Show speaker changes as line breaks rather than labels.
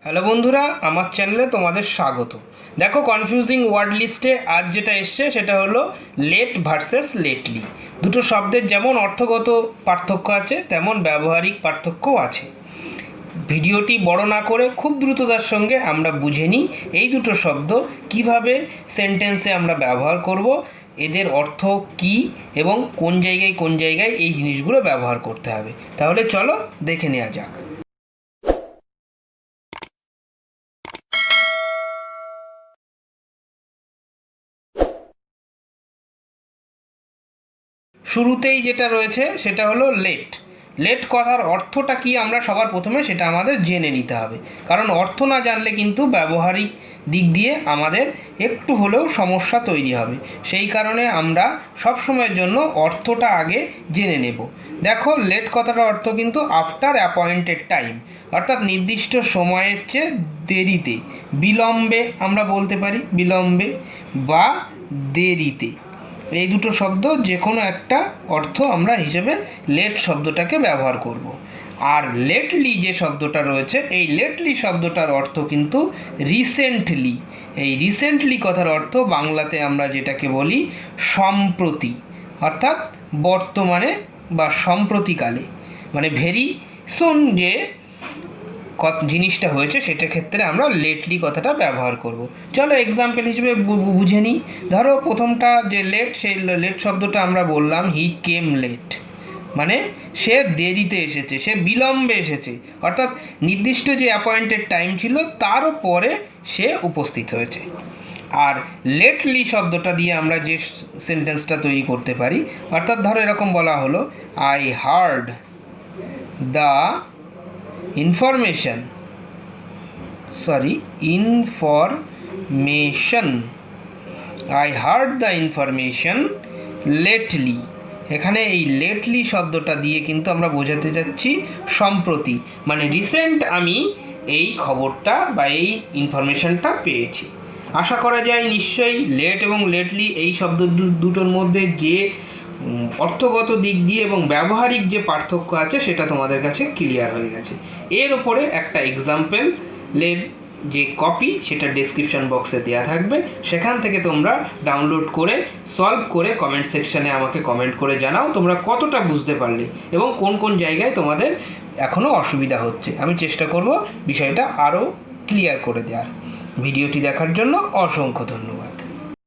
Hello বন্ধুরা, আমার চ্যানেলে তোমাদের স্বাগত। দেখো, কনফিউজিং ওয়ার্ড লিস্টে আজ যেটা এসছে সেটা হলো লেট ভার্সেস লেটলি। দুটো শব্দের যেমন অর্থগত পার্থক্য আছে তেমন ব্যবহারিক পার্থক্যও আছে। ভিডিওটি বড় না করে খুব দ্রুততার সঙ্গে আমরা বুঝে নিই এই দুটো শব্দ কিভাবে সেন্টেন্সে আমরা ব্যবহার করব, এদের অর্থ কী এবং কোন জায়গায় এই জিনিসগুলো ব্যবহার করতে হবে। তাহলে চলো দেখে নেওয়া যাক। শুরুতেই যেটা রয়েছে সেটা হলো লেট। লেট কথার অর্থটা কি আমরা সবার প্রথমে সেটা আমাদের জেনে নিতে হবে, কারণ অর্থ না জানলে কিন্তু ব্যবহারিক দিক দিয়ে আমাদের একটু হলেও সমস্যা তৈরি হবে। সেই কারণে আমরা সব সময়ের জন্য অর্থটা আগে জেনে নেব। দেখো, লেট কথাটার অর্থ কিন্তু আফটার অ্যাপয়েন্টেড টাইম, অর্থাৎ নির্দিষ্ট সময়ের চেয়ে দেরিতে, বিলম্বে আমরা বলতে পারি, বিলম্বে বা দেরিতে। এই দুটো শব্দ যে কোনো একটা অর্থ আমরা হিসেবে লেট শব্দটাকে ব্যবহার করব। আর লেটলি যে শব্দটা রয়েছে, এই লেটলি শব্দটার অর্থ কিন্তু রিসেন্টলি। এই রিসেন্টলি কথার অর্থ বাংলাতে আমরা যেটাকে বলি সম্প্রতি, অর্থাৎ বর্তমানে বা সম্প্রতিকালে, মানে ভেরি সুন যে জিনিসটা হয়েছে সেটার ক্ষেত্রে আমরা লেটলি কথাটা ব্যবহার করব। চলো এক্সাম্পল হিসেবে বুঝে নিই। ধরো প্রথমটা যে লেট, সেই লেট শব্দটা আমরা বললাম হি কেম লেট, মানে সে দেরিতে এসেছে, সে বিলম্বে এসেছে, অর্থাৎ নির্দিষ্ট যে অ্যাপয়েন্টেড টাইম ছিল তারও পরে সে উপস্থিত হয়েছে। আর লেটলি শব্দটা দিয়ে আমরা যে সেন্টেন্সটা তৈরি করতে পারি, অর্থাৎ ধরো এরকম বলা হলো I hard the information I heard the information lately। এখানে এই লেটলি শব্দটা দিয়ে কিন্তু আমরা বোঝাতে যাচ্ছি সম্প্রতি, মানে রিসেন্ট আমি এই খবরটা বা এই ইনফরমেশনটা পেয়েছি। আশা করা যায় নিশ্চয়ই লেট এবং লেটলি এই শব্দ দুটোর মধ্যে যে অর্থগত দিক দিয়ে এবং ব্যবহারিক যে পার্থক্য আছে সেটা তোমাদের কাছে ক্লিয়ার হয়ে গেছে। এর ওপরে একটা এক্সাম্পলের যে কপি সেটা ডেসক্রিপশন বক্সে দেওয়া থাকবে, সেখান থেকে তোমরা ডাউনলোড করে সলভ করে কমেন্ট সেকশানে আমাকে কমেন্ট করে জানাও তোমরা কতটা বুঝতে পারলে এবং কোন কোন জায়গায় তোমাদের এখনও অসুবিধা হচ্ছে। আমি চেষ্টা করব বিষয়টা আরও ক্লিয়ার করে দেওয়ার। ভিডিওটি দেখার জন্য অসংখ্য ধন্যবাদ।